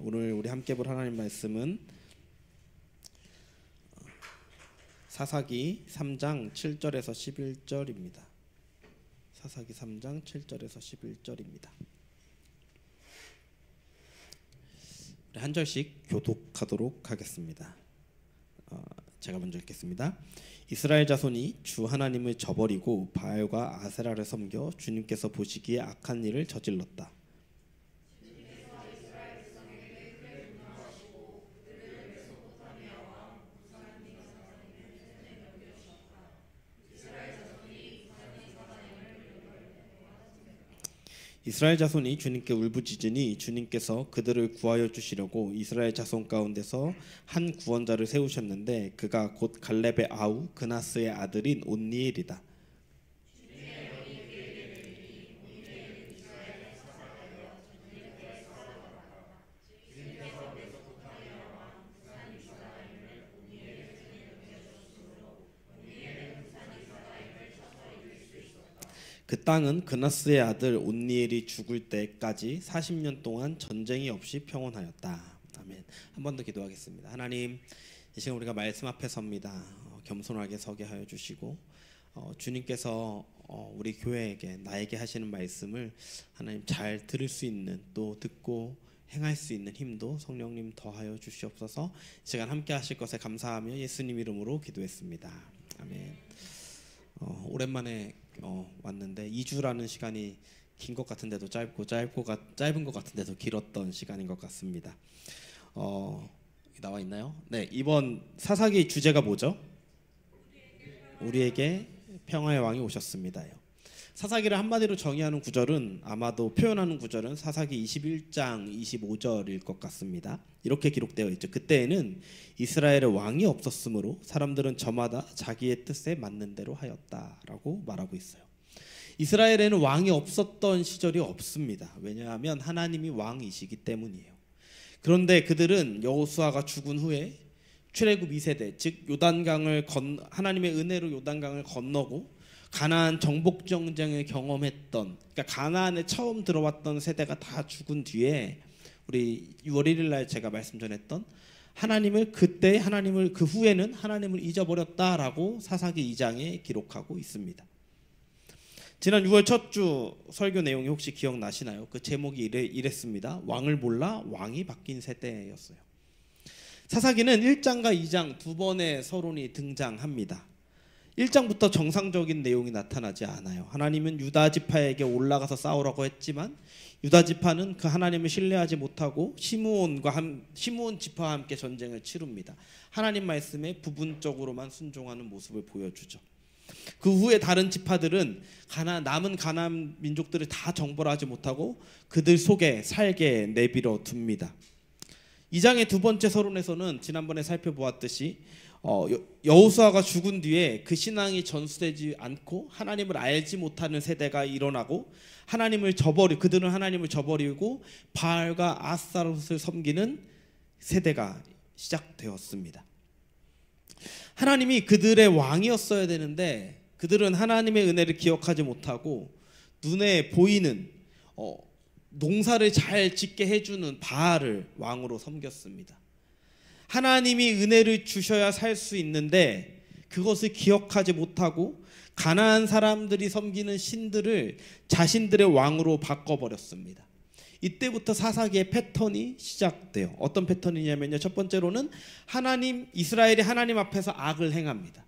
오늘 우리 함께 볼 하나님 말씀은 사사기 3장 7절에서 11절입니다. 사사기 3장 7절에서 11절입니다. 우리 한 절씩 교독하도록 하겠습니다. 제가 먼저 읽겠습니다. 이스라엘 자손이 주 하나님을 저버리고 바알과 아세라를 섬겨 주님께서 보시기에 악한 일을 저질렀다. 이스라엘 자손이 주님께 울부짖으니 주님께서 그들을 구하여 주시려고 이스라엘 자손 가운데서 한 구원자를 세우셨는데 그가 곧 갈렙의 아우 그나스의 아들인 온니엘이다. 그 땅은 그나스의 아들 온니엘이 죽을 때까지 40년 동안 전쟁이 없이 평온하였다. 아멘. 한 번 더 기도하겠습니다. 하나님, 이 시간 우리가 말씀 앞에 섭니다. 겸손하게 서게 하여 주시고 주님께서 우리 교회에게 나에게 하시는 말씀을 하나님 잘 들을 수 있는, 또 듣고 행할 수 있는 힘도 성령님 더하여 주시옵소서. 이 시간 함께 하실 것에 감사하며 예수님 이름으로 기도했습니다. 아멘. 오랜만에 왔는데 2주라는 시간이 긴 것 같은데도 짧은 것 같은데도 길었던 시간인 것 같습니다. 나와 있나요? 네, 이번 사사기 주제가 뭐죠? 우리에게 평화의 왕이 오셨습니다요. 사사기를 한마디로 정의하는 구절은, 아마도 표현하는 구절은 사사기 21장 25절일 것 같습니다. 이렇게 기록되어 있죠. 그때에는 이스라엘에 왕이 없었으므로 사람들은 저마다 자기의 뜻에 맞는 대로 하였다라고 말하고 있어요. 이스라엘에는 왕이 없었던 시절이 없습니다. 왜냐하면 하나님이 왕이시기 때문이에요. 그런데 그들은 여호수아가 죽은 후에 출애굽 2세대, 즉 하나님의 은혜로 요단강을 건너고 가나안 정복 전쟁을 경험했던, 그러니까 가나안에 처음 들어왔던 세대가 다 죽은 뒤에 우리 6월 1일 날 제가 말씀 전했던 그 후에는 하나님을 잊어버렸다라고 사사기 2장에 기록하고 있습니다. 지난 6월 첫 주 설교 내용이 혹시 기억나시나요? 그 제목이 이랬습니다. 왕을 몰라 왕이 바뀐 세대였어요. 사사기는 1장과 2장 두 번의 서론이 등장합니다. 1장부터 정상적인 내용이 나타나지 않아요. 하나님은 유다 지파에게 올라가서 싸우라고 했지만 유다 지파는 그 하나님을 신뢰하지 못하고 시므온 지파와 함께 전쟁을 치릅니다. 하나님 말씀에 부분적으로만 순종하는 모습을 보여주죠. 그 후에 다른 지파들은 남은 가나안 민족들을 다 정벌하지 못하고 그들 속에 살게 내버려 둡니다. 2장의 두 번째 서론에서는 지난번에 살펴보았듯이 여호수아가 죽은 뒤에 그 신앙이 전수되지 않고 하나님을 알지 못하는 세대가 일어나고 그들은 하나님을 저버리고 바알과 아스타롯을 섬기는 세대가 시작되었습니다. 하나님이 그들의 왕이었어야 되는데 그들은 하나님의 은혜를 기억하지 못하고 눈에 보이는 농사를 잘 짓게 해주는 바알을 왕으로 섬겼습니다. 하나님이 은혜를 주셔야 살 수 있는데 그것을 기억하지 못하고 가나안 사람들이 섬기는 신들을 자신들의 왕으로 바꿔버렸습니다. 이때부터 사사기의 패턴이 시작돼요. 어떤 패턴이냐면요, 첫 번째로는 이스라엘이 하나님 앞에서 악을 행합니다.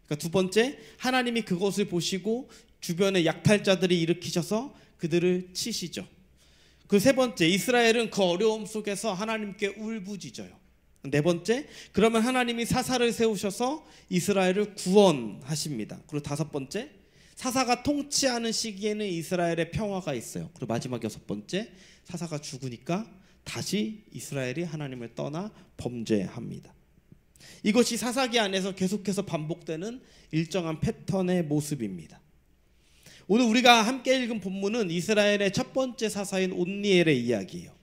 그러니까 두 번째, 하나님이 그것을 보시고 주변에 약탈자들이 일으키셔서 그들을 치시죠. 그 세 번째, 이스라엘은 그 어려움 속에서 하나님께 울부짖어요. 네 번째, 그러면 하나님이 사사를 세우셔서 이스라엘을 구원하십니다. 그리고 다섯 번째, 사사가 통치하는 시기에는 이스라엘의 평화가 있어요. 그리고 마지막 여섯 번째, 사사가 죽으니까 다시 이스라엘이 하나님을 떠나 범죄합니다. 이것이 사사기 안에서 계속해서 반복되는 일정한 패턴의 모습입니다. 오늘 우리가 함께 읽은 본문은 이스라엘의 첫 번째 사사인 온니엘의 이야기예요.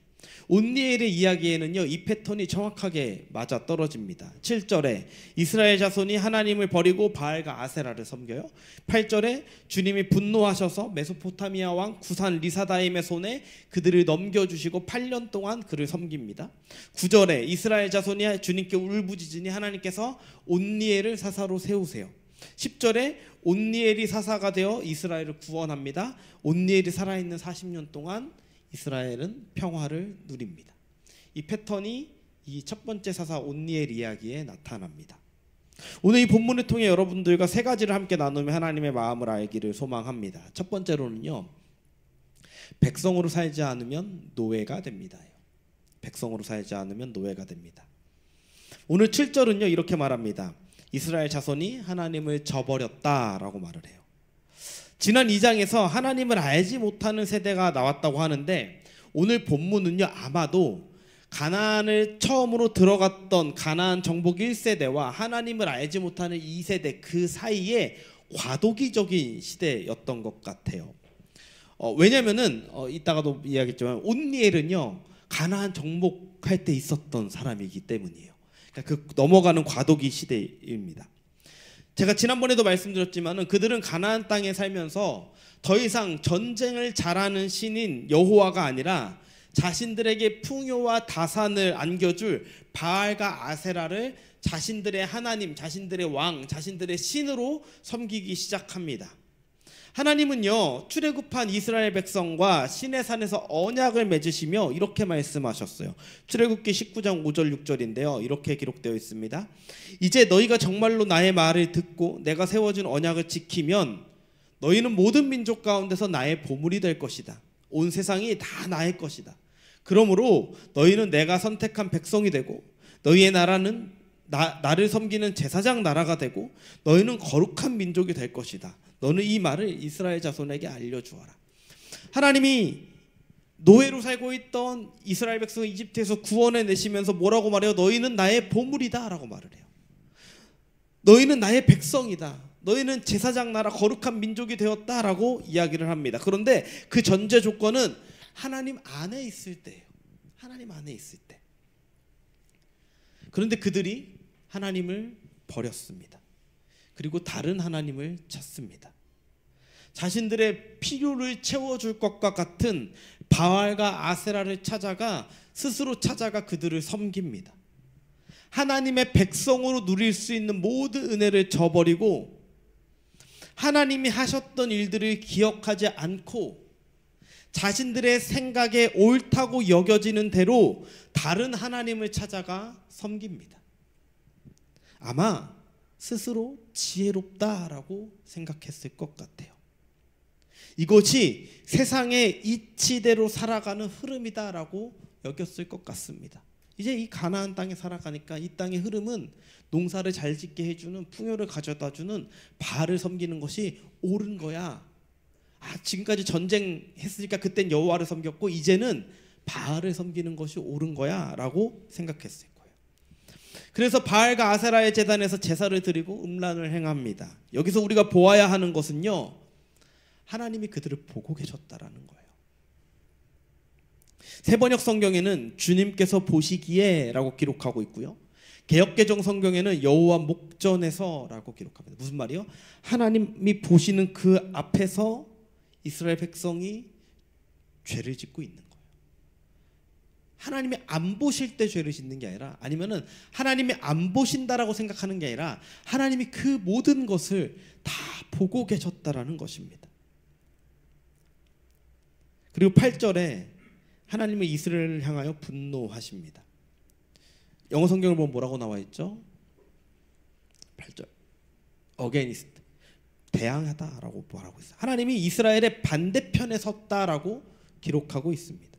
온니엘의 이야기에는요, 이 패턴이 정확하게 맞아 떨어집니다. 7절에 이스라엘 자손이 하나님을 버리고 바알과 아세라를 섬겨요. 8절에 주님이 분노하셔서 메소포타미아 왕 구산 리사다임의 손에 그들을 넘겨주시고 8년 동안 그를 섬깁니다. 9절에 이스라엘 자손이 주님께 울부짖으니 하나님께서 온니엘을 사사로 세우세요. 10절에 온니엘이 사사가 되어 이스라엘을 구원합니다. 온니엘이 살아있는 40년 동안 이스라엘은 평화를 누립니다. 이 패턴이 이 첫 번째 사사 온니엘 이야기에 나타납니다. 오늘 이 본문을 통해 여러분들과 세 가지를 함께 나누며 하나님의 마음을 알기를 소망합니다. 첫 번째로는요, 백성으로 살지 않으면 노예가 됩니다. 백성으로 살지 않으면 노예가 됩니다. 오늘 7절은요, 이렇게 말합니다. 이스라엘 자손이 하나님을 저버렸다라고 말을 해요. 지난 2장에서 하나님을 알지 못하는 세대가 나왔다고 하는데, 오늘 본문은요, 아마도 가나안을 처음으로 들어갔던 가나안 정복 1세대와 하나님을 알지 못하는 2세대 그 사이에 과도기적인 시대였던 것 같아요. 왜냐면은 이따가도 이야기했지만 온니엘은요, 가나안 정복할 때 있었던 사람이기 때문이에요. 그러니까 그 넘어가는 과도기 시대입니다. 제가 지난번에도 말씀드렸지만은 그들은 가나안 땅에 살면서 더 이상 전쟁을 잘하는 신인 여호와가 아니라 자신들에게 풍요와 다산을 안겨줄 바알과 아세라를 자신들의 하나님, 자신들의 왕, 자신들의 신으로 섬기기 시작합니다. 하나님은요, 출애굽한 이스라엘 백성과 시내산에서 언약을 맺으시며 이렇게 말씀하셨어요. 출애굽기 19장 5절 6절인데요. 이렇게 기록되어 있습니다. 이제 너희가 정말로 나의 말을 듣고 내가 세워준 언약을 지키면 너희는 모든 민족 가운데서 나의 보물이 될 것이다. 온 세상이 다 나의 것이다. 그러므로 너희는 내가 선택한 백성이 되고 너희의 나라는 나를 섬기는 제사장 나라가 되고 너희는 거룩한 민족이 될 것이다. 너는 이 말을 이스라엘 자손에게 알려주어라. 하나님이 노예로 살고 있던 이스라엘 백성을 이집트에서 구원해 내시면서 뭐라고 말해요? 너희는 나의 보물이다 라고 말을 해요. 너희는 나의 백성이다. 너희는 제사장 나라 거룩한 민족이 되었다라고 이야기를 합니다. 그런데 그 전제 조건은 하나님 안에 있을 때예요. 하나님 안에 있을 때. 그런데 그들이 하나님을 버렸습니다. 그리고 다른 하나님을 찾습니다. 자신들의 필요를 채워줄 것과 같은 바알과 아세라를 스스로 찾아가 그들을 섬깁니다. 하나님의 백성으로 누릴 수 있는 모든 은혜를 저버리고 하나님이 하셨던 일들을 기억하지 않고 자신들의 생각에 옳다고 여겨지는 대로 다른 하나님을 찾아가 섬깁니다. 아마 스스로 지혜롭다라고 생각했을 것 같아요. 이것이 세상의 이치대로 살아가는 흐름이다라고 여겼을 것 같습니다. 이제 이 가나안 땅에 살아가니까 이 땅의 흐름은 농사를 잘 짓게 해주는, 풍요를 가져다주는 바알을 섬기는 것이 옳은 거야. 지금까지 전쟁했으니까 그땐 여호와를 섬겼고 이제는 바알을 섬기는 것이 옳은 거야 라고 생각했을 거예요. 그래서 바알과 아세라의 제단에서 제사를 드리고 음란을 행합니다. 여기서 우리가 보아야 하는 것은요, 하나님이 그들을 보고 계셨다라는 거예요. 세번역 성경에는 주님께서 보시기에 라고 기록하고 있고요, 개역개정 성경에는 여호와 목전에서 라고 기록합니다. 무슨 말이요? 하나님이 보시는 그 앞에서 이스라엘 백성이 죄를 짓고 있는 거예요. 하나님이 안 보실 때 죄를 짓는 게 아니라, 아니면은 하나님이 안 보신다라고 생각하는 게 아니라 하나님이 그 모든 것을 다 보고 계셨다라는 것입니다. 그리고 8절에 하나님은 이스라엘을 향하여 분노하십니다. 영어 성경을 보면 뭐라고 나와 있죠? 8절 against, 대항하다라고 말하고 있어요. 하나님이 이스라엘의 반대편에 섰다라고 기록하고 있습니다.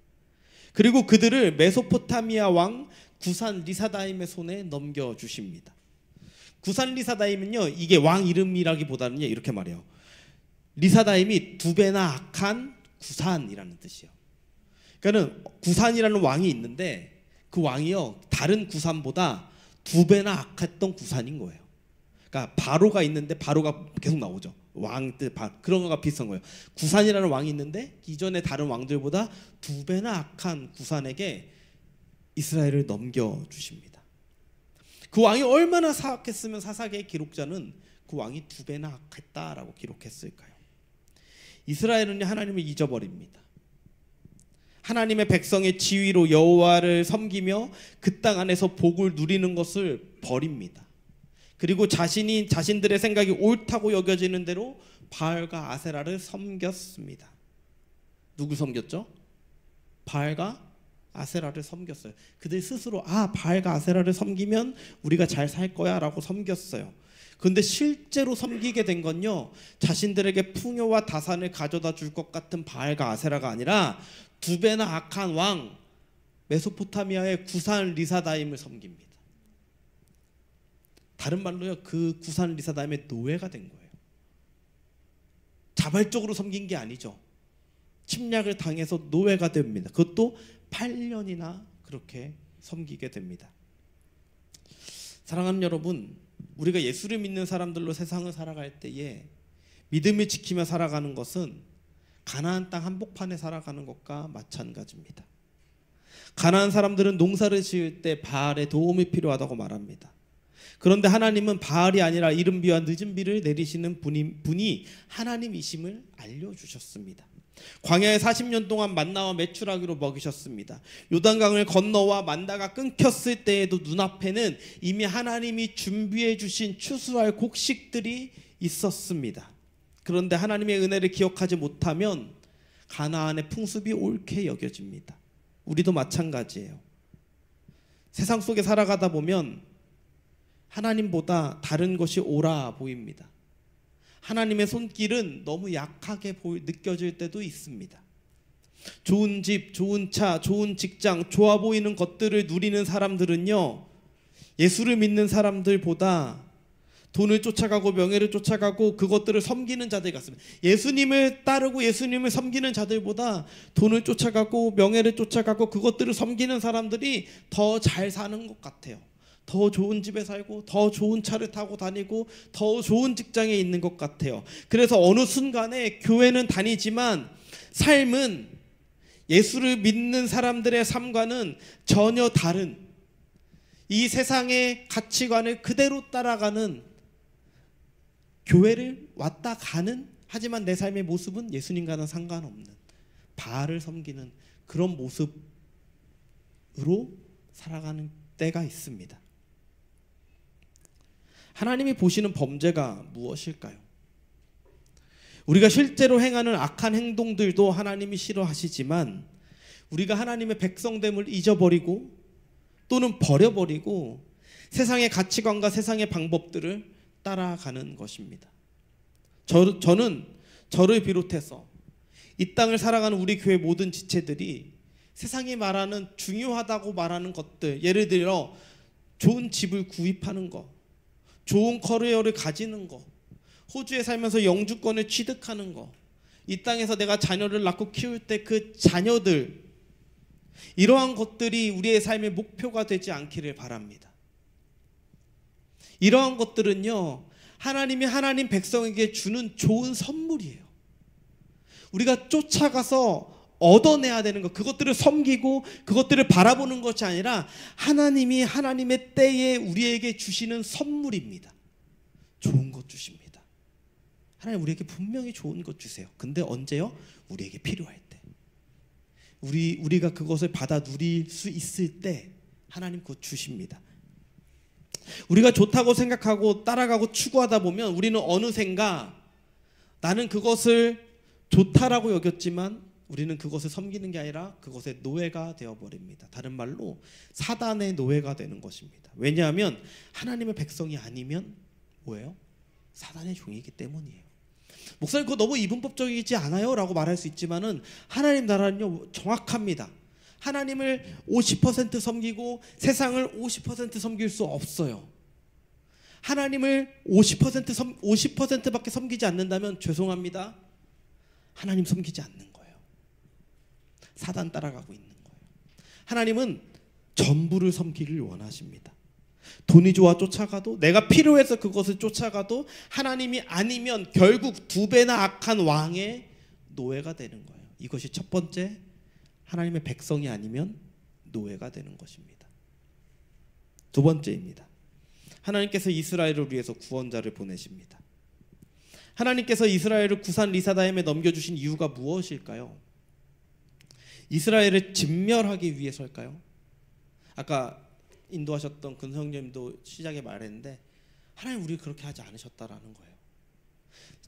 그리고 그들을 메소포타미아 왕 구산 리사다임의 손에 넘겨주십니다. 구산 리사다임은요, 이게 왕 이름이라기보다는요, 이렇게 말해요. 리사다임이 두 배나 악한 구산이라는 뜻이에요. 그러니까는 구산이라는 왕이 있는데 그 왕이요, 다른 구산보다 두 배나 악했던 구산인 거예요. 그러니까 바로가 있는데 바로가 계속 나오죠. 왕 뜻, 그런 거가 비슷한 거예요. 구산이라는 왕이 있는데 이전에 다른 왕들보다 두 배나 악한 구산에게 이스라엘을 넘겨주십니다. 그 왕이 얼마나 사악했으면 사사기의 기록자는 그 왕이 2배나 악했다라고 기록했을까요? 이스라엘은 하나님을 잊어버립니다. 하나님의 백성의 지위로 여호와를 섬기며 그 땅 안에서 복을 누리는 것을 버립니다. 그리고 자신들의 생각이 옳다고 여겨지는 대로 바알과 아세라를 섬겼습니다. 누구 섬겼죠? 바알과 아세라를 섬겼어요. 그들 스스로 바알과 아세라를 섬기면 우리가 잘 살 거야 라고 섬겼어요. 그런데 실제로 섬기게 된 건요, 자신들에게 풍요와 다산을 가져다 줄 것 같은 바알과 아세라가 아니라 2배나 악한 왕 메소포타미아의 구산 리사다임을 섬깁니다. 다른 말로요, 그 구산 리사다임의 노예가 된 거예요. 자발적으로 섬긴 게 아니죠. 침략을 당해서 노예가 됩니다. 그것도 8년이나 그렇게 섬기게 됩니다. 사랑하는 여러분, 우리가 예수를 믿는 사람들로 세상을 살아갈 때에 믿음을 지키며 살아가는 것은 가나안 땅 한복판에 살아가는 것과 마찬가지입니다. 가나안 사람들은 농사를 지을 때 바알의 도움이 필요하다고 말합니다. 그런데 하나님은 바알이 아니라 이른 비와 늦은 비를 내리시는 분이 하나님이심을 알려주셨습니다. 광야에 40년 동안 만나와 메추라기로 먹이셨습니다. 요단강을 건너와 만나가 끊겼을 때에도 눈앞에는 이미 하나님이 준비해 주신 추수할 곡식들이 있었습니다. 그런데 하나님의 은혜를 기억하지 못하면 가나안의 풍습이 옳게 여겨집니다. 우리도 마찬가지예요. 세상 속에 살아가다 보면 하나님보다 다른 것이 옳아 보입니다. 하나님의 손길은 너무 약하게 느껴질 때도 있습니다. 좋은 집, 좋은 차, 좋은 직장, 좋아 보이는 것들을 누리는 사람들은요, 예수를 믿는 사람들보다 돈을 쫓아가고 명예를 쫓아가고 그것들을 섬기는 자들 같습니다. 예수님을 따르고 예수님을 섬기는 자들보다 돈을 쫓아가고 명예를 쫓아가고 그것들을 섬기는 사람들이 더 잘 사는 것 같아요. 더 좋은 집에 살고 더 좋은 차를 타고 다니고 더 좋은 직장에 있는 것 같아요. 그래서 어느 순간에 교회는 다니지만 삶은 예수를 믿는 사람들의 삶과는 전혀 다른, 이 세상의 가치관을 그대로 따라가는, 교회를 왔다 가는, 하지만 내 삶의 모습은 예수님과는 상관없는, 바알을 섬기는 그런 모습으로 살아가는 때가 있습니다. 하나님이 보시는 범죄가 무엇일까요? 우리가 실제로 행하는 악한 행동들도 하나님이 싫어하시지만 우리가 하나님의 백성됨을 잊어버리고 또는 버려버리고 세상의 가치관과 세상의 방법들을 따라가는 것입니다. 저는 저를 비롯해서 이 땅을 살아가는 우리 교회 모든 지체들이 세상이 말하는 중요하다고 말하는 것들, 예를 들어 좋은 집을 구입하는 것, 좋은 커리어를 가지는 것, 호주에 살면서 영주권을 취득하는 것, 이 땅에서 내가 자녀를 낳고 키울 때 그 자녀들, 이러한 것들이 우리의 삶의 목표가 되지 않기를 바랍니다. 이러한 것들은요, 하나님이 하나님 백성에게 주는 좋은 선물이에요. 우리가 쫓아가서 얻어내야 되는 것, 그것들을 섬기고 그것들을 바라보는 것이 아니라 하나님이 하나님의 때에 우리에게 주시는 선물입니다. 좋은 것 주십니다. 하나님 우리에게 분명히 좋은 것 주세요. 근데 언제요? 우리에게 필요할 때, 우리가 그것을 받아 누릴 수 있을 때 하나님 그것 주십니다. 우리가 좋다고 생각하고 따라가고 추구하다 보면 우리는 어느샌가 나는 그것을 좋다라고 여겼지만 우리는 그것을 섬기는 게 아니라 그것의 노예가 되어버립니다. 다른 말로 사단의 노예가 되는 것입니다. 왜냐하면 하나님의 백성이 아니면 뭐예요? 사단의 종이기 때문이에요. 목사님 그거 너무 이분법적이지 않아요? 라고 말할 수 있지만은 하나님 나라는요 정확합니다. 하나님을 50% 섬기고 세상을 50% 섬길 수 없어요. 하나님을 50%밖에 섬기지 않는다면 죄송합니다. 하나님 섬기지 않는 거예요. 사단 따라가고 있는 거예요. 하나님은 전부를 섬기를 원하십니다. 돈이 좋아 쫓아가도, 내가 필요해서 그것을 쫓아가도 하나님이 아니면 결국 2배나 악한 왕의 노예가 되는 거예요. 이것이 첫 번째, 하나님의 백성이 아니면 노예가 되는 것입니다. 두 번째입니다. 하나님께서 이스라엘을 위해서 구원자를 보내십니다. 하나님께서 이스라엘을 구산 리사다임에 넘겨주신 이유가 무엇일까요? 이스라엘을 진멸하기 위해서일까요? 아까 인도하셨던 근성님도 시작에 말했는데 하나님 우리 그렇게 하지 않으셨다라는 거예요.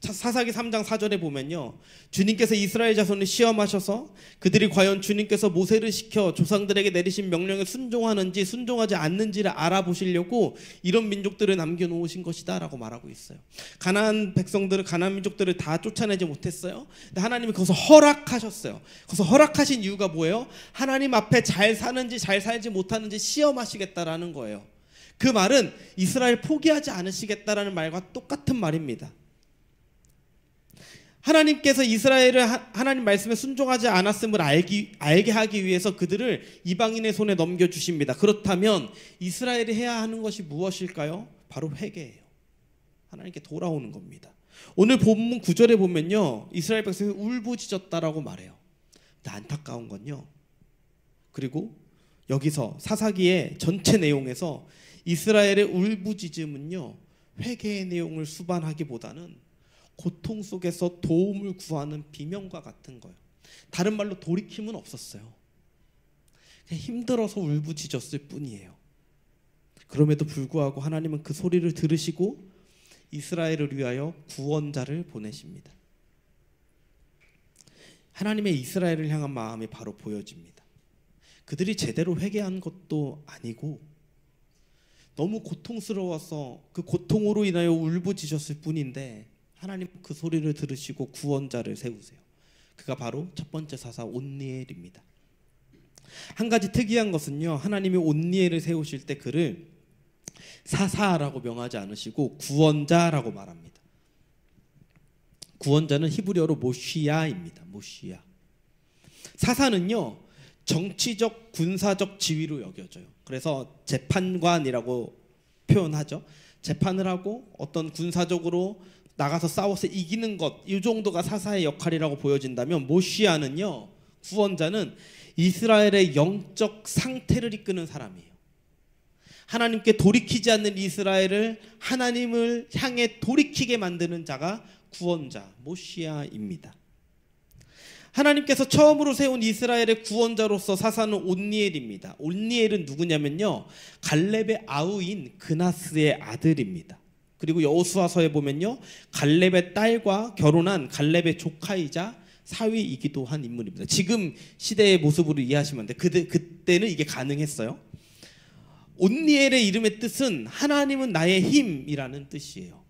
사사기 3장 4절에 보면요, 주님께서 이스라엘 자손을 시험하셔서 그들이 과연 주님께서 모세를 시켜 조상들에게 내리신 명령에 순종하는지 순종하지 않는지를 알아보시려고 이런 민족들을 남겨놓으신 것이다 라고 말하고 있어요. 가나안 백성들을, 가나안 민족들을 다 쫓아내지 못했어요. 근데 하나님이 거기서 허락하셨어요. 거기서 허락하신 이유가 뭐예요? 하나님 앞에 잘 사는지 잘 살지 못하는지 시험하시겠다라는 거예요. 그 말은 이스라엘 포기하지 않으시겠다라는 말과 똑같은 말입니다. 하나님께서 이스라엘을 하나님 말씀에 순종하지 않았음을 알게 하기 위해서 그들을 이방인의 손에 넘겨주십니다. 그렇다면 이스라엘이 해야 하는 것이 무엇일까요? 바로 회개예요. 하나님께 돌아오는 겁니다. 오늘 본문 9절에 보면요, 이스라엘 백성이 울부짖었다라고 말해요. 근데 안타까운 건요, 그리고 여기서 사사기의 전체 내용에서 이스라엘의 울부짖음은요, 회개의 내용을 수반하기보다는 고통 속에서 도움을 구하는 비명과 같은 거예요. 다른 말로 돌이킴은 없었어요. 그냥 힘들어서 울부짖었을 뿐이에요. 그럼에도 불구하고 하나님은 그 소리를 들으시고 이스라엘을 위하여 구원자를 보내십니다. 하나님의 이스라엘을 향한 마음이 바로 보여집니다. 그들이 제대로 회개한 것도 아니고 너무 고통스러워서 그 고통으로 인하여 울부짖었을 뿐인데 하나님 그 소리를 들으시고 구원자를 세우세요. 그가 바로 첫 번째 사사 온니엘입니다. 한 가지 특이한 것은요, 하나님이 온니엘을 세우실 때 그를 사사라고 명하지 않으시고 구원자라고 말합니다. 구원자는 히브리어로 모시야입니다. 모시야. 사사는요, 정치적 군사적 지위로 여겨져요. 그래서 재판관이라고 표현하죠. 재판을 하고 어떤 군사적으로 나가서 싸워서 이기는 것, 이 정도가 사사의 역할이라고 보여진다면 모시아는요, 구원자는 이스라엘의 영적 상태를 이끄는 사람이에요. 하나님께 돌이키지 않는 이스라엘을 하나님을 향해 돌이키게 만드는 자가 구원자 모시아입니다. 하나님께서 처음으로 세운 이스라엘의 구원자로서 사사는 온니엘입니다. 온니엘은 누구냐면요, 갈렙의 아우인 그나스의 아들입니다. 그리고 여호수아서에 보면요, 갈렙의 딸과 결혼한 갈렙의 조카이자 사위이기도 한 인물입니다. 지금 시대의 모습으로 이해하시면 돼. 그때는 이게 가능했어요. 온니엘의 이름의 뜻은 하나님은 나의 힘이라는 뜻이에요.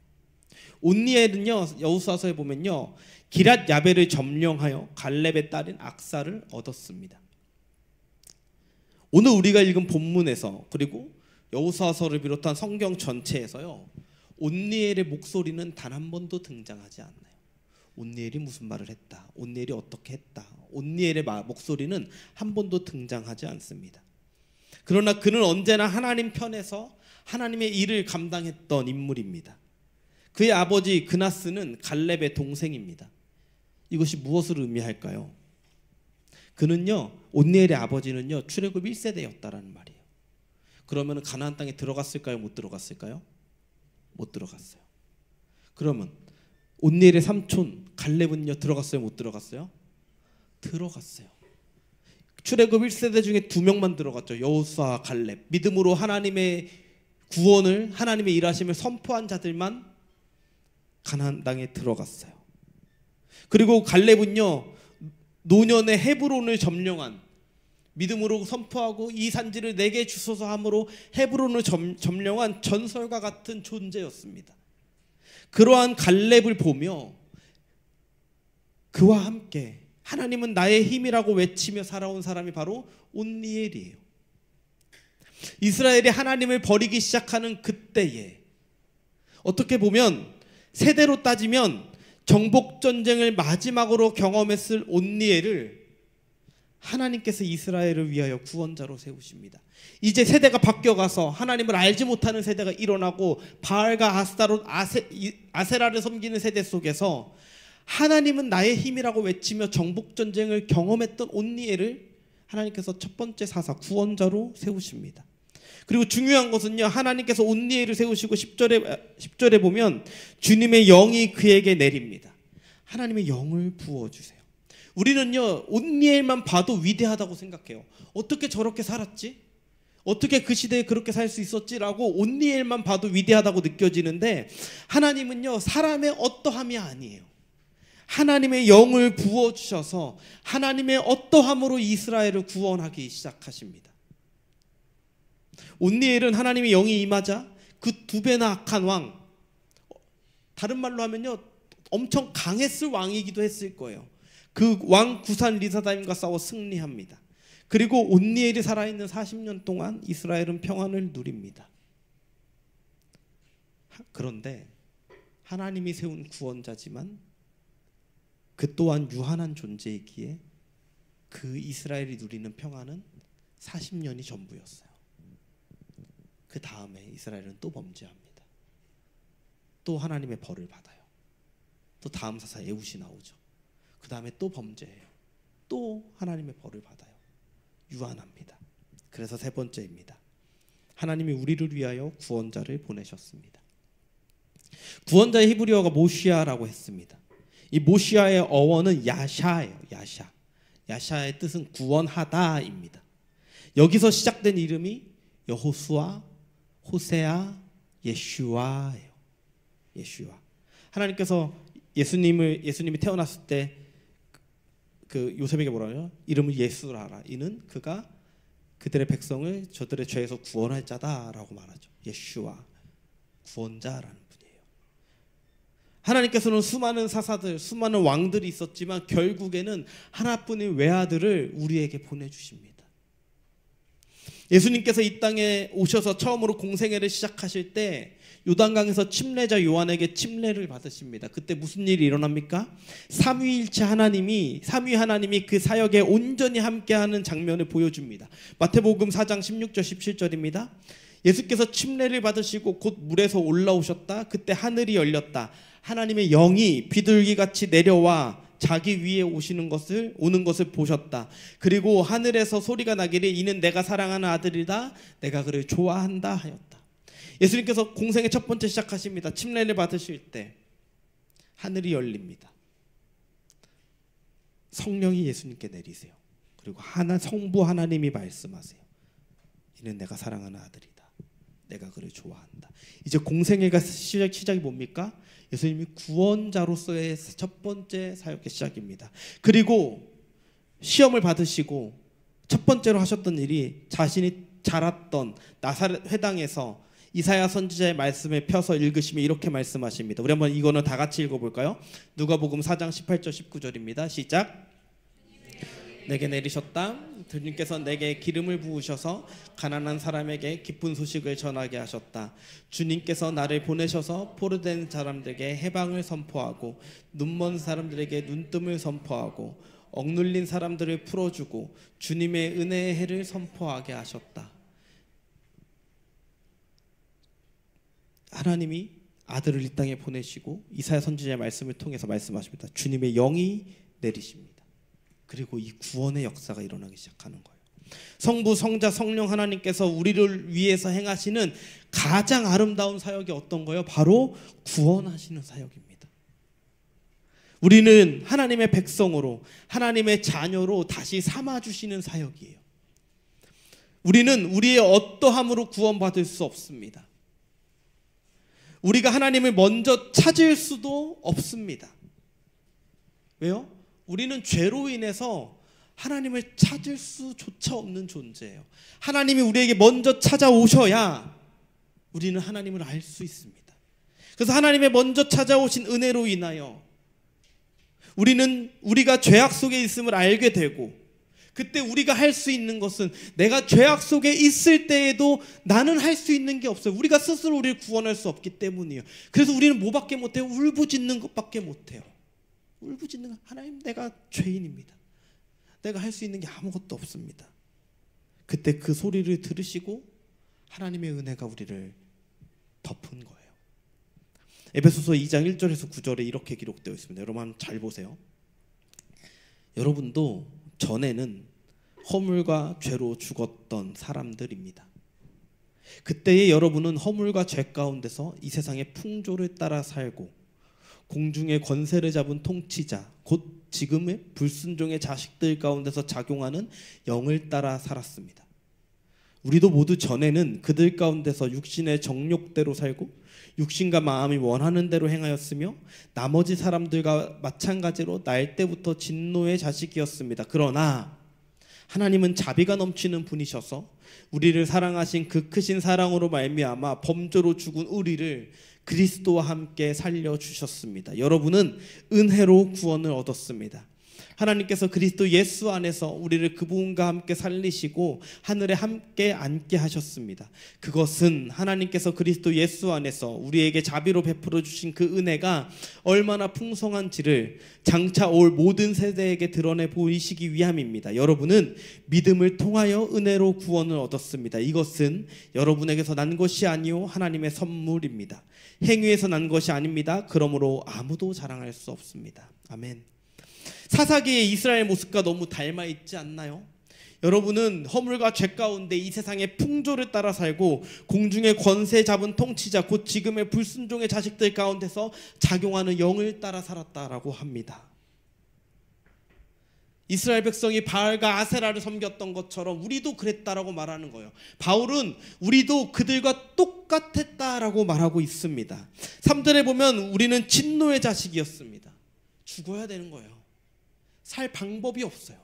온니엘은요, 여호수아서에 보면요, 기랏 야벨을 점령하여 갈렙의 딸인 악사를 얻었습니다. 오늘 우리가 읽은 본문에서 그리고 여호수아서를 비롯한 성경 전체에서요, 온니엘의 목소리는 단 한 번도 등장하지 않나요? 온니엘이 무슨 말을 했다, 온니엘이 어떻게 했다, 온니엘의 목소리는 한 번도 등장하지 않습니다. 그러나 그는 언제나 하나님 편에서 하나님의 일을 감당했던 인물입니다. 그의 아버지 그나스는 갈렙의 동생입니다. 이것이 무엇을 의미할까요? 그는요, 온니엘의 아버지는요, 출애굽 1세대였다라는 말이에요. 그러면 가나안 땅에 들어갔을까요? 못 들어갔을까요? 못 들어갔어요. 그러면 온니엘의 삼촌 갈렙은요, 들어갔어요? 못 들어갔어요? 들어갔어요. 출애굽 1세대 중에 2명만 들어갔죠. 여호수아와 갈렙. 믿음으로 하나님의 구원을, 하나님의 일하심을 선포한 자들만 가나안 땅에 들어갔어요. 그리고 갈렙은요, 노년에 헤브론을 점령한, 믿음으로 선포하고 이 산지를 내게 주소서 함으로 헤브론을 점령한 전설과 같은 존재였습니다. 그러한 갈렙을 보며 그와 함께 하나님은 나의 힘이라고 외치며 살아온 사람이 바로 온니엘이에요. 이스라엘이 하나님을 버리기 시작하는 그때에 어떻게 보면 세대로 따지면 정복전쟁을 마지막으로 경험했을 온니엘을 하나님께서 이스라엘을 위하여 구원자로 세우십니다. 이제 세대가 바뀌어가서 하나님을 알지 못하는 세대가 일어나고 바알과 아스타롯, 아세라를 섬기는 세대 속에서 하나님은 나의 힘이라고 외치며 정복전쟁을 경험했던 온니엘을 하나님께서 첫 번째 사사 구원자로 세우십니다. 그리고 중요한 것은요, 하나님께서 온니엘을 세우시고 10절에 보면 주님의 영이 그에게 내립니다. 하나님의 영을 부어주세요. 우리는요, 온니엘만 봐도 위대하다고 생각해요. 어떻게 저렇게 살았지? 어떻게 그 시대에 그렇게 살 수 있었지라고 온니엘만 봐도 위대하다고 느껴지는데, 하나님은요, 사람의 어떠함이 아니에요. 하나님의 영을 부어주셔서 하나님의 어떠함으로 이스라엘을 구원하기 시작하십니다. 온니엘은 하나님의 영이 임하자 그 2배나 악한 왕, 다른 말로 하면요, 엄청 강했을 왕이기도 했을 거예요. 그 왕 구산 리사다임과 싸워 승리합니다. 그리고 온니엘이 살아있는 40년 동안 이스라엘은 평안을 누립니다. 그런데 하나님이 세운 구원자지만 그 또한 유한한 존재이기에 그 이스라엘이 누리는 평안은 40년이 전부였어요. 그 다음에 이스라엘은 또 범죄합니다. 또 하나님의 벌을 받아요. 또 다음 사사 에훗이 나오죠. 그 다음에 또 범죄해요. 또 하나님의 벌을 받아요. 유한합니다. 그래서 세 번째입니다. 하나님이 우리를 위하여 구원자를 보내셨습니다. 구원자의 히브리어가 모시아라고 했습니다. 이 모시아의 어원은 야샤예요. 야샤의 뜻은 구원하다입니다. 여기서 시작된 이름이 여호수아, 호세아, 예슈아예요. 예슈아. 하나님께서 예수님이 태어났을 때 그 요셉에게 뭐라고요? 이름을 예수라라. 이는 그가 그들의 백성을 저들의 죄에서 구원할 자다라고 말하죠. 예슈아, 구원자라는 분이에요. 하나님께서는 수많은 사사들, 수많은 왕들이 있었지만 결국에는 하나뿐인 외아들을 우리에게 보내주십니다. 예수님께서 이 땅에 오셔서 처음으로 공생애를 시작하실 때 요단강에서 침례자 요한에게 침례를 받으십니다. 그때 무슨 일이 일어납니까? 삼위일체 하나님이 그 사역에 온전히 함께하는 장면을 보여줍니다. 마태복음 4장 16절 17절입니다. 예수께서 침례를 받으시고 곧 물에서 올라오셨다. 그때 하늘이 열렸다. 하나님의 영이 비둘기같이 내려와 자기 위에 오는 것을 보셨다. 그리고 하늘에서 소리가 나기를 이는 내가 사랑하는 아들이다. 내가 그를 좋아한다 하였다. 예수님께서 공생의 첫 번째 시작하십니다. 침례를 받으실 때 하늘이 열립니다. 성령이 예수님께 내리세요. 그리고 성부 하나님이 말씀하세요. 이는 내가 사랑하는 아들이다. 내가 그를 좋아한다. 이제 공생애가 시작이 뭡니까? 예수님이 구원자로서의 첫 번째 사역의 시작입니다. 그리고 시험을 받으시고 첫 번째로 하셨던 일이 자신이 자랐던 나사렛 회당에서 이사야 선지자의 말씀을 펴서 읽으시면 이렇게 말씀하십니다. 우리 한번 이거는 다 같이 읽어볼까요? 누가복음 4장 18절 19절입니다. 시작. 내게 내리셨다. 주님께서 내게 기름을 부으셔서 가난한 사람에게 기쁜 소식을 전하게 하셨다. 주님께서 나를 보내셔서 포로된 사람들에게 해방을 선포하고 눈먼 사람들에게 눈뜸을 선포하고 억눌린 사람들을 풀어주고 주님의 은혜의 해를 선포하게 하셨다. 하나님이 아들을 이 땅에 보내시고 이사야 선지자의 말씀을 통해서 말씀하십니다. 주님의 영이 내리십니다. 그리고 이 구원의 역사가 일어나기 시작하는 거예요. 성부, 성자, 성령 하나님께서 우리를 위해서 행하시는 가장 아름다운 사역이 어떤 거예요? 바로 구원하시는 사역입니다. 우리는 하나님의 백성으로, 하나님의 자녀로 다시 삼아주시는 사역이에요. 우리는 우리의 어떠함으로 구원받을 수 없습니다. 우리가 하나님을 먼저 찾을 수도 없습니다. 왜요? 우리는 죄로 인해서 하나님을 찾을 수조차 없는 존재예요. 하나님이 우리에게 먼저 찾아오셔야 우리는 하나님을 알 수 있습니다. 그래서 하나님의 먼저 찾아오신 은혜로 인하여 우리가 죄악 속에 있음을 알게 되고, 그때 우리가 할 수 있는 것은 내가 죄악 속에 있을 때에도 나는 할 수 있는 게 없어요. 우리가 스스로 우리를 구원할 수 없기 때문이에요. 그래서 우리는 뭐밖에 못해요? 울부짖는 것밖에 못해요. 울부짖는 거. 하나님, 내가 죄인입니다. 내가 할 수 있는 게 아무것도 없습니다. 그때 그 소리를 들으시고 하나님의 은혜가 우리를 덮은 거예요. 에베소서 2장 1절에서 9절에 이렇게 기록되어 있습니다. 여러분 잘 보세요. 여러분도 전에는 허물과 죄로 죽었던 사람들입니다. 그때의 여러분은 허물과 죄 가운데서 이 세상의 풍조를 따라 살고 공중의 권세를 잡은 통치자, 곧 지금의 불순종의 자식들 가운데서 작용하는 영을 따라 살았습니다. 우리도 모두 전에는 그들 가운데서 육신의 정욕대로 살고 육신과 마음이 원하는 대로 행하였으며 나머지 사람들과 마찬가지로 날 때부터 진노의 자식이었습니다. 그러나 하나님은 자비가 넘치는 분이셔서 우리를 사랑하신 그 크신 사랑으로 말미암아 범죄로 죽은 우리를 그리스도와 함께 살려주셨습니다. 여러분은 은혜로 구원을 얻었습니다. 하나님께서 그리스도 예수 안에서 우리를 그분과 함께 살리시고 하늘에 함께 앉게 하셨습니다. 그것은 하나님께서 그리스도 예수 안에서 우리에게 자비로 베풀어 주신 그 은혜가 얼마나 풍성한지를 장차 올 모든 세대에게 드러내 보이시기 위함입니다. 여러분은 믿음을 통하여 은혜로 구원을 얻었습니다. 이것은 여러분에게서 난 것이 아니요 하나님의 선물입니다. 행위에서 난 것이 아닙니다. 그러므로 아무도 자랑할 수 없습니다. 아멘. 사사기의 이스라엘 모습과 너무 닮아 있지 않나요? 여러분은 허물과 죄 가운데 이 세상의 풍조를 따라 살고 공중의 권세 잡은 통치자 곧 지금의 불순종의 자식들 가운데서 작용하는 영을 따라 살았다라고 합니다. 이스라엘 백성이 바알과 아세라를 섬겼던 것처럼 우리도 그랬다라고 말하는 거예요. 바울은 우리도 그들과 똑같았다라고 말하고 있습니다. 3절에 보면 우리는 진노의 자식이었습니다. 죽어야 되는 거예요. 살 방법이 없어요.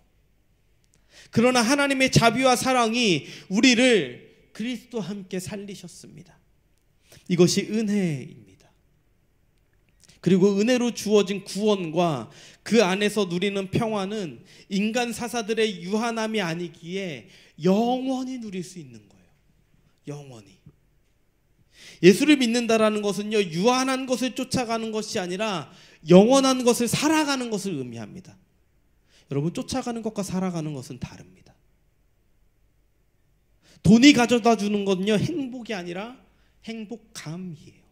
그러나 하나님의 자비와 사랑이 우리를 그리스도와 함께 살리셨습니다. 이것이 은혜입니다. 그리고 은혜로 주어진 구원과 그 안에서 누리는 평화는 인간 사사들의 유한함이 아니기에 영원히 누릴 수 있는 거예요. 영원히. 예수를 믿는다라는 것은요, 유한한 것을 쫓아가는 것이 아니라 영원한 것을 살아가는 것을 의미합니다. 여러분, 쫓아가는 것과 살아가는 것은 다릅니다. 돈이 가져다 주는 건요, 행복이 아니라 행복감이에요.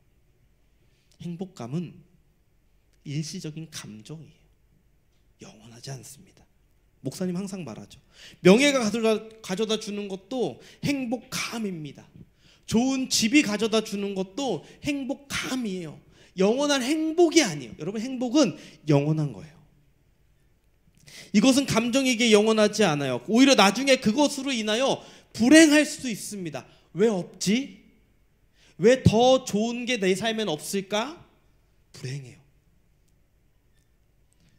행복감은 일시적인 감정이에요. 영원하지 않습니다. 목사님 항상 말하죠. 명예가 가져다 주는 것도 행복감입니다. 좋은 집이 가져다 주는 것도 행복감이에요. 영원한 행복이 아니에요. 여러분, 행복은 영원한 거예요. 이것은 감정이기에 영원하지 않아요. 오히려 나중에 그것으로 인하여 불행할 수도 있습니다. 왜 없지? 왜 더 좋은 게 내 삶엔 없을까? 불행해요.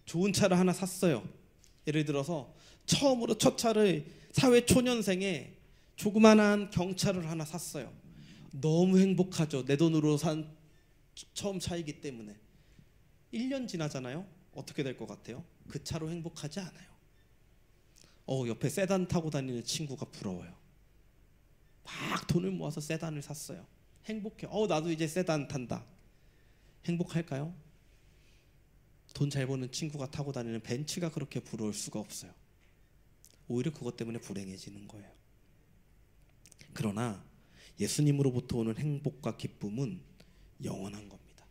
좋은 차를 하나 샀어요. 예를 들어서 처음으로 첫 차를 사회 초년생에 조그만한 경차를 하나 샀어요. 너무 행복하죠. 내 돈으로 산 처음 차이기 때문에. 1년 지나잖아요. 어떻게 될 것 같아요? 그 차로 행복하지 않아요. 옆에 세단 타고 다니는 친구가 부러워요. 막 돈을 모아서 세단을 샀어요. 행복해. 나도 이제 세단 탄다. 행복할까요? 돈 잘 버는 친구가 타고 다니는 벤츠가 그렇게 부러울 수가 없어요. 오히려 그것 때문에 불행해지는 거예요. 그러나 예수님으로부터 오는 행복과 기쁨은 영원한 겁니다.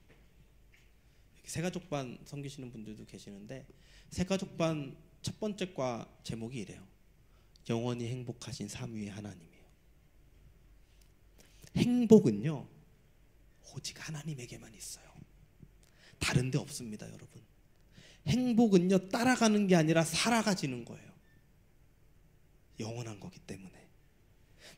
새가족반 섬기시는 분들도 계시는데 새가족반 첫 번째 과 제목이 이래요. 영원히 행복하신 삼위의 하나님이에요. 행복은요, 오직 하나님에게만 있어요. 다른 데 없습니다, 여러분. 행복은요, 따라가는 게 아니라 살아가지는 거예요. 영원한 거기 때문에.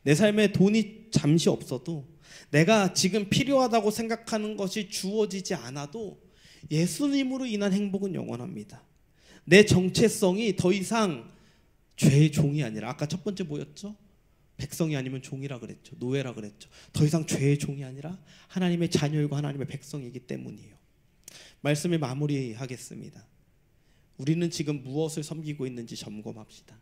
내 삶에 돈이 잠시 없어도 내가 지금 필요하다고 생각하는 것이 주어지지 않아도 예수님으로 인한 행복은 영원합니다. 내 정체성이 더 이상 죄의 종이 아니라, 아까 첫 번째 뭐였죠? 백성이 아니면 종이라 그랬죠. 노예라 그랬죠. 더 이상 죄의 종이 아니라 하나님의 자녀이고 하나님의 백성이기 때문이에요. 말씀을 마무리하겠습니다. 우리는 지금 무엇을 섬기고 있는지 점검합시다.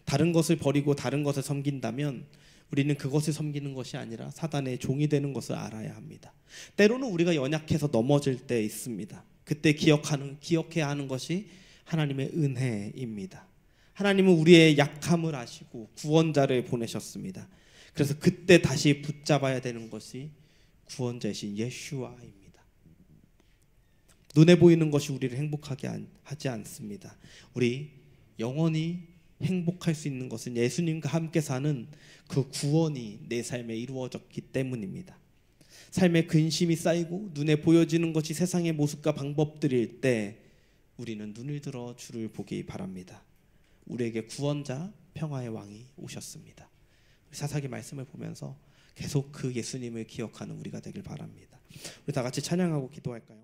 다른 것을 버리고 다른 것을 섬긴다면 우리는 그것을 섬기는 것이 아니라 사단의 종이 되는 것을 알아야 합니다. 때로는 우리가 연약해서 넘어질 때 있습니다. 그때 기억해야 하는 것이 하나님의 은혜입니다. 하나님은 우리의 약함을 아시고 구원자를 보내셨습니다. 그래서 그때 다시 붙잡아야 되는 것이 구원자이신 예슈아입니다. 눈에 보이는 것이 우리를 행복하게 하지 않습니다. 우리 영원히 행복할 수 있는 것은 예수님과 함께 사는 그 구원이 내 삶에 이루어졌기 때문입니다. 삶의 근심이 쌓이고 눈에 보여지는 것이 세상의 모습과 방법들일 때 우리는 눈을 들어 주를 보기 바랍니다. 우리에게 구원자 평화의 왕이 오셨습니다. 사사기 말씀을 보면서 계속 그 예수님을 기억하는 우리가 되길 바랍니다. 우리 다 같이 찬양하고 기도할까요?